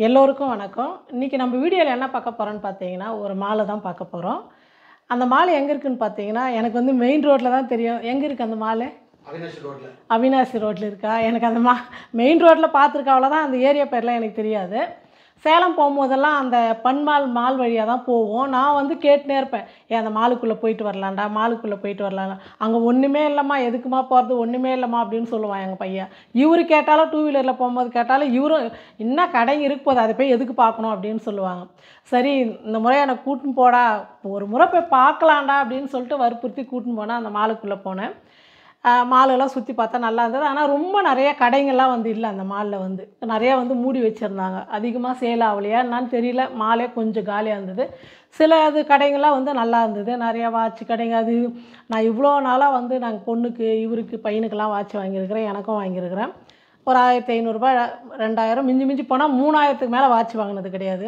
எல்லோருக்கும் வணக்கம். இன்றைக்கி நம்ம வீடியோவில் என்ன பார்க்க போகிறோன்னு பார்த்தீங்கன்னா, ஒரு மாலை தான் பார்க்க போகிறோம். அந்த மாலை எங்கே இருக்குதுன்னு பார்த்தீங்கன்னா, எனக்கு வந்து மெயின் ரோட்டில் தான் தெரியும். எங்கே இருக்குது அந்த மாலை? அவினாசி ரோட்டில். அவினாசி ரோட்டில் இருக்கா? எனக்கு அந்த மெயின் ரோட்டில் பார்த்துருக்க அவ்வளோதான். அந்த ஏரியா பேர்லாம் எனக்கு தெரியாது. சேலம் போகும்போதெல்லாம் அந்த மால் வழியாக தான் போவோம். நான் வந்து கேட்டுனே இருப்பேன், ஏன் அந்த மாலுக்குள்ளே போயிட்டு வரலான்டா, மாலுக்குள்ளே போயிட்டு வரலான்டா. அங்கே ஒன்றுமே இல்லைம்மா, எதுக்குமா போகிறது, ஒன்றுமே இல்லைம்மா அப்படின்னு சொல்லுவான் எங்கள் பையன். இவர் கேட்டாலும் டூ வீலரில் போகும்போது கேட்டாலும் இவரும் இன்னும் கடைங்க இருக்கு போது, அதை போய் எதுக்கு பார்க்கணும் அப்படின்னு சொல்லுவாங்க. சரி இந்த முறை எனக்கு கூட்டின்னு போடா, ஒரு முறை போய் பார்க்கலான்டா அப்படின்னு சொல்லிட்டு வற்புறுத்தி கூட்டின்னு போனால் அந்த மாலுக்குள்ளே போனேன். மாலெல்லாம் சுற்றி பார்த்தா நல்லா இருந்தது. ஆனால் ரொம்ப நிறைய கடைங்கள்லாம் வந்து இல்லை. அந்த மாலில் வந்து நிறையா வந்து மூடி வச்சுருந்தாங்க. அதிகமாக சேல் ஆகலையா என்னான்னு தெரியல. மாலே கொஞ்சம் காலியாக இருந்தது. சில அது கடைங்கள்லாம் வந்து நல்லா இருந்தது. நிறையா வாட்ச் கடைங்க. அது நான் இவ்வளோ நாளாக வந்து நாங்கள் பொண்ணுக்கு இவருக்கு பையனுக்கெல்லாம் வாட்ச் வாங்கியிருக்கிறேன், எனக்கும் வாங்கியிருக்கிறேன். ஒரு 1500 2000 மிஞ்சி போனால் 3000க்கு மேலே வாட்ச் வாங்கினது கிடையாது.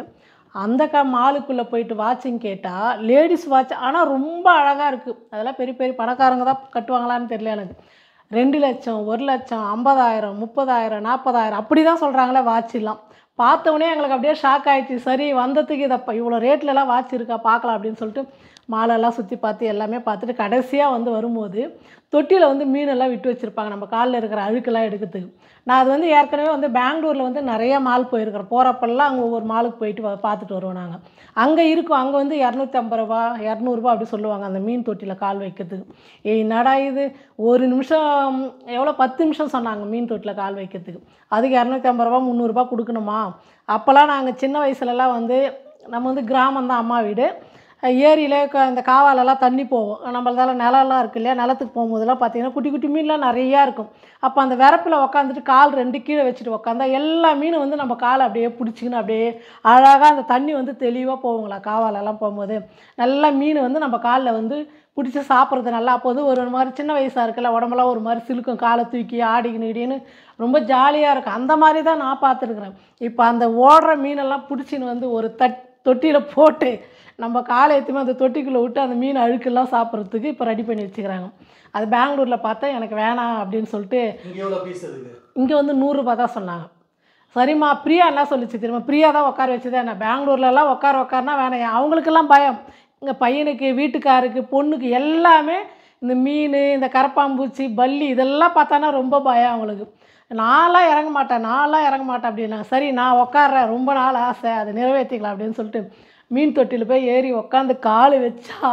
அந்த மாலுக்குள்ளே போயிட்டு வாட்சிங் கேட்டால் லேடிஸ் வாட்ச், ஆனால் ரொம்ப அழகாக இருக்குது. அதெல்லாம் பெரிய பெரிய பணக்காரங்க தான் கட்டுவாங்களான்னு தெரியல எனக்கு. 2 லட்சம், 1 லட்சம், 50,000, 30,000, 40,000 அப்படி தான் சொல்கிறாங்களே வாட்செல்லாம். பார்த்தவொடனே எங்களுக்கு அப்படியே ஷாக் ஆகிடுச்சு. சரி வந்ததுக்கு இதை இவ்வளோ ரேட்லலாம் வாட்ச் இருக்கா பார்க்கலாம் அப்படின்னு சொல்லிட்டு மாலெல்லாம் சுற்றி பார்த்து எல்லாமே பார்த்துட்டு கடைசியாக வந்து வரும்போது தொட்டியில் வந்து மீனெல்லாம் விட்டு வச்சுருப்பாங்க, நம்ம காலில் இருக்கிற அழுக்கெல்லாம் எடுக்கிறதுக்கு. நான் அது வந்து ஏற்கனவே வந்து பெங்களூரில் வந்து நிறைய மால் போயிருக்கிறேன். போகிறப்பெல்லாம் அங்கே ஒவ்வொரு மாலுக்கு போயிட்டு பார்த்துட்டு வருவோம் நாங்கள். அங்கே இருக்கும், அங்கே வந்து 250 200 அப்படி சொல்லுவாங்க அந்த மீன் தொட்டியில் கால் வைக்கிறதுக்கு. என்னடா இது, ஒரு நிமிஷம் எவ்வளோ 10 நிமிஷம் சொன்னாங்க மீன் தொட்டியில் கால் வைக்கிறதுக்கு. அதுக்கு 250 300 கொடுக்கணுமா? அப்போல்லாம் நாங்கள் சின்ன வயசுலலாம் வந்து நம்ம வந்து கிராமம் தான், அம்மா வீடு. ஏரியில் இந்த காவாலெல்லாம் தண்ணி போகும். நம்மளதால் நிலம்லாம் இருக்குது இல்லையா, நிலத்துக்கு போகும்போதெல்லாம் பார்த்திங்கன்னா குட்டி குட்டி மீன்லாம் நிறையா இருக்கும். அப்போ அந்த விரப்பில் உக்காந்துட்டு கால் 2 கீழே வச்சுட்டு உக்காந்தா எல்லா மீனும் வந்து நம்ம காலை அப்படியே பிடிச்சிக்கின்னு அப்படியே அழகாக அந்த தண்ணி வந்து தெளிவாக போகுங்களா காவாலெல்லாம் போகும்போது. நல்லா மீன் வந்து நம்ம காலில் வந்து பிடிச்சி சாப்பிட்றது நல்லா. அப்போது ஒரு மாதிரி சின்ன வயசாக இருக்குல்ல, உடம்பெல்லாம் ஒரு மாதிரி சிலுக்கும், காலை தூக்கி ஆடிக்கின்னு இடின்னு ரொம்ப ஜாலியாக இருக்கும். அந்த மாதிரி தான் நான் பார்த்துருக்குறேன். இப்போ அந்த ஓடுற மீனெல்லாம் பிடிச்சின்னு வந்து ஒரு தொட்டியில் போட்டு நம்ம காலை ஏற்றுமே அந்த தொட்டிக்குள்ளே விட்டு அந்த மீன் அழுக்கெல்லாம் சாப்பிட்றதுக்கு இப்போ ரெடி பண்ணி வச்சுக்கிறாங்க. அது பெங்களூரில் பார்த்தா எனக்கு வேணாம் அப்படின்னு சொல்லிட்டு இங்கே வந்து 100 தான் சொன்னாங்க. சரிம்மா, பிரியா என்ன சொல்லிச்சு தெரியுமா, பிரியா தான் உட்கார வச்சுதான் என்ன. பெங்களூர்லலாம் உட்காரனா வேணாம், அவங்களுக்கெல்லாம் பயம். இங்கே பையனுக்கு, வீட்டுக்காருக்கு, பொண்ணுக்கு எல்லாமே இந்த மீன், இந்த கரப்பாம்பூச்சி, பல்லி இதெல்லாம் பார்த்தானா ரொம்ப பயம் அவங்களுக்கு. நான்லாம் இறங்க மாட்டேன் அப்படின்னா. சரி நான் உட்கார்றேன், ரொம்ப நாள் ஆசை, அதை நிறைவேற்றிக்கலாம் அப்படின்னு சொல்லிட்டு மீன் தொட்டியில் போய் ஏறி உக்காந்து கால் வச்சா,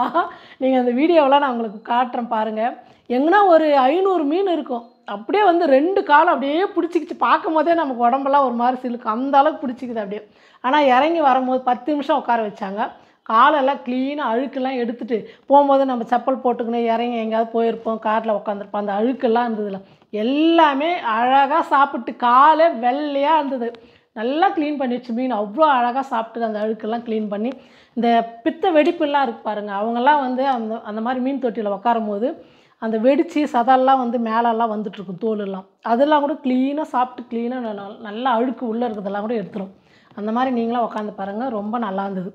நீங்கள் அந்த வீடியோவெலாம் நான் உங்களுக்கு காட்டுறேன் பாருங்கள். எங்கன்னா ஒரு 500 மீன் இருக்கும். அப்படியே வந்து 2 காலம் அப்படியே பிடிச்சிக்கிச்சு. பார்க்கும் போதே நமக்கு உடம்பெல்லாம் ஒரு மாதிரி சிலுக்கும், அந்த அளவுக்கு பிடிச்சிக்குது அப்படியே. ஆனால் இறங்கி வரும்போது 10 நிமிஷம் உட்கார வச்சாங்க. காலெல்லாம் க்ளீனாக அழுக்கெல்லாம் எடுத்துகிட்டு போகும்போது நம்ம செப்பல் போட்டுக்கணும், இறங்கி எங்கேயாவது போயிருப்போம், காரில் உட்காந்துருப்போம், அந்த அழுக்கெல்லாம் இருந்ததில்ல. எல்லாமே அழகாக சாப்பிட்டு காலே வெள்ளையாக இருந்தது. நல்லா க்ளீன் பண்ணிடுச்சு மீன். அவ்வளோ அழகாக சாப்பிட்டு அந்த அழுக்கெல்லாம் க்ளீன் பண்ணி, இந்த பித்த வெடிப்புலாம் இருக்குது பாருங்கள், அவங்கெல்லாம் வந்து அந்த மாதிரி மீன் தொட்டியில் உட்காரும் போது அந்த வெடித்து சதெல்லாம் வந்து மேலெல்லாம் வந்துட்டுருக்கும், தோலெல்லாம் அதெல்லாம் கூட க்ளீனாக சாப்பிட்டு க்ளீனாக நல்லா அழுக்கு உள்ளே இருக்கிறதெல்லாம் கூட எடுத்துரும். அந்த மாதிரி நீங்களாம் உட்காந்து பாருங்கள், ரொம்ப நல்லா இருந்தது.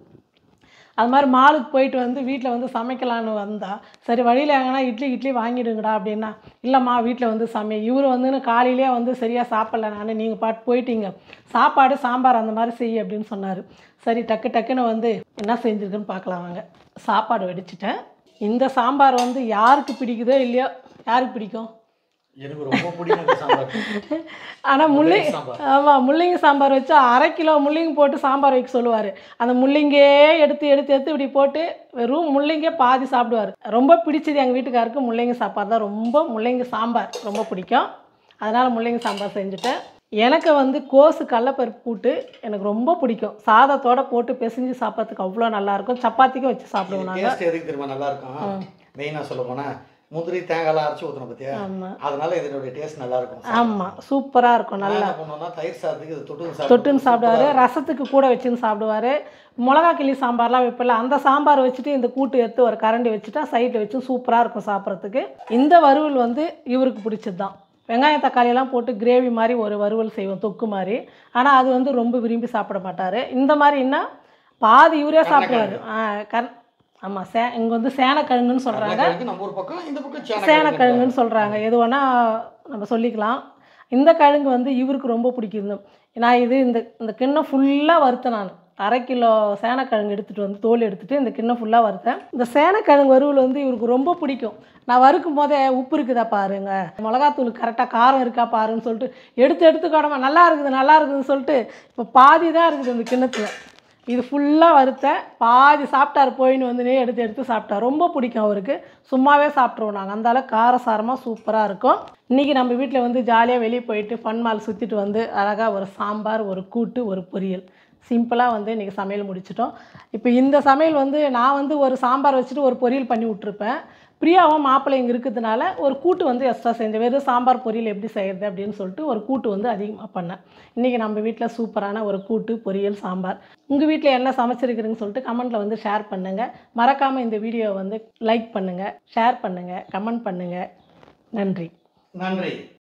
அது மாதிரி மாலுக்கு போயிட்டு வந்து வீட்டில் வந்து சமைக்கலான்னு வந்தால், சரி வழியில் எங்கன்னா இட்லி வாங்கிடுங்கடா அப்படின்னா, இல்லைம்மா வீட்டில் வந்து இவர் வந்து காலையிலே வந்து சரியாக சாப்பிட்ல, நீங்கள் பாட்டு போயிட்டீங்க, சாப்பாடு சாம்பார் அந்த மாதிரி செய்ய அப்படின்னு சொன்னார். சரி டக்குன்னு வந்து என்ன செஞ்சுருக்குன்னு பார்க்கலாம் வாங்க. சாப்பாடு வடிச்சிட்டேன். இந்த சாம்பார் வந்து யாருக்கு பிடிக்குதோ இல்லையோ, யாருக்கு பிடிக்கும்? எனக்கு ரொம்ப பிடிக்கும் சாம்பார். ஆனால் முள்ளங்கி சாம்பார் வச்சா 1/2 கிலோ முள்ளங்கி போட்டு சாம்பார் வைக்க சொல்லுவார். அந்த முள்ளங்கே எடுத்து இப்படி போட்டு வெறும் முள்ளங்கே பாதி சாப்பிடுவார். ரொம்ப பிடிச்சது எங்கள் வீட்டுக்காருக்கு முள்ளங்கி சாப்பாடு தான். முள்ளங்கி சாம்பார் ரொம்ப பிடிக்கும். அதனால் முள்ளங்கி சாம்பார் செஞ்சுட்டேன். எனக்கு வந்து கோஸு கடலப்பருப்பு கூட்டு எனக்கு ரொம்ப பிடிக்கும். சாதத்தோடு போட்டு பிசைஞ்சு சாப்பிட்றதுக்கு அவ்வளோ நல்லாயிருக்கும். சப்பாத்திக்கும் வச்சு சாப்பிடுவோம் நாங்கள். எதுக்கு தெரியுமா நல்லாயிருக்கும்? மெயினாக சொல்ல போனால் முந்திரி தேங்காய்லாம் அரைச்சி ஊற்றணும் பார்த்தியா, அதனால இதனுடைய டேஸ்ட் நல்லாயிருக்கும். ஆமாம், சூப்பராக இருக்கும். நல்லா பண்ணோன்னா தயிர் சாதத்துக்கு இது தொட்டுன்னு சாப்பிடுவார். ரசத்துக்கு கூட வச்சுன்னு சாப்பிடுவார். மிளகா கிள்ளி சாம்பார்லாம் வைப்பில்ல, அந்த சாம்பார் வச்சுட்டு இந்த கூட்டு எடுத்து ஒரு கரண்டி வச்சுட்டா சைடில் வச்சு சூப்பராக இருக்கும் சாப்பிட்றதுக்கு. இந்த வறுவல் வந்து இவருக்கு பிடிச்சது தான். வெங்காயம் தக்காளியெல்லாம் போட்டு கிரேவி மாதிரி ஒரு வறுவல் செய்வோம், தொக்கு மாதிரி. ஆனால் அது வந்து ரொம்ப விரும்பி சாப்பிட மாட்டார். இந்த மாதிரின்னா பாதி இவரே சாப்பிடுவார். ஆமாம், இங்கே வந்து சேனக்கிழங்குன்னு சொல்கிறாங்க, சேனக்கிழங்குன்னு சொல்கிறாங்க, எது வேணால் நம்ம சொல்லிக்கலாம். இந்த கிழங்கு வந்து இவருக்கு ரொம்ப பிடிக்கும். நான் இந்த இந்த கிண்ணம் ஃபுல்லாக வறுத்தேன். நான் 1/2 கிலோ சேனக்கிழங்கு எடுத்துகிட்டு வந்து தோல் எடுத்துகிட்டு இந்த கிண்ணம் ஃபுல்லாக வறுத்தேன். இந்த சேனக்கிழங்கு வறுவல் வந்து இவருக்கு ரொம்ப பிடிக்கும். நான் வறுக்கும் போதே உப்பு இருக்குதா பாருங்க, மிளகாத்தூள் கரெக்டாக காரம் இருக்கா பாருன்னு சொல்லிட்டு எடுத்து காடமா நல்லா இருக்குதுன்னு சொல்லிட்டு இப்போ பாதி தான் இருக்குது இந்த கிண்ணத்தில். இது ஃபுல்லாக வறுத்தேன். பாதி சாப்பிட்டார், போயின்னு வந்துனே எடுத்து சாப்பிட்டார். ரொம்ப பிடிக்கும் அவருக்கு. சும்மாவே சாப்பிட்ருவோம் நாங்கள். அந்தளவுக்கு காரசாரமாக சூப்பராக இருக்கும். இன்றைக்கி நம்ம வீட்டில் வந்து ஜாலியாக வெளியே போயிட்டு பன்மால் சுற்றிட்டு வந்து அழகாக ஒரு சாம்பார், ஒரு கூட்டு, ஒரு பொரியல், சிம்பிளாக வந்து இன்றைக்கி சமையல் முடிச்சிட்டோம். இப்போ இந்த சமையல் வந்து நான் வந்து ஒரு சாம்பார் வச்சுட்டு ஒரு பொரியல் பண்ணி விட்ருப்பேன். பிரியாவும் மாப்பிள்ளை இங்கே இருக்கிறதுனால ஒரு கூட்டு வந்து எக்ஸ்ட்ரா செஞ்சேன். வெறும் சாம்பார் பொரியல் எப்படி செய்கிறது அப்படின்னு சொல்லிட்டு ஒரு கூட்டு வந்து அதிகமாக பண்ணேன். இன்றைக்கி நம்ம வீட்டில் சூப்பரான ஒரு கூட்டு, பொரியல், சாம்பார். உங்கள் வீட்டில் என்ன சமைச்சிருக்கிறீங்கன்னு சொல்லிட்டு கமெண்ட்டில் வந்து ஷேர் பண்ணுங்கள். மறக்காமல் இந்த வீடியோவை வந்து லைக் பண்ணுங்கள், ஷேர் பண்ணுங்கள், கமெண்ட் பண்ணுங்கள். நன்றி. நன்றி.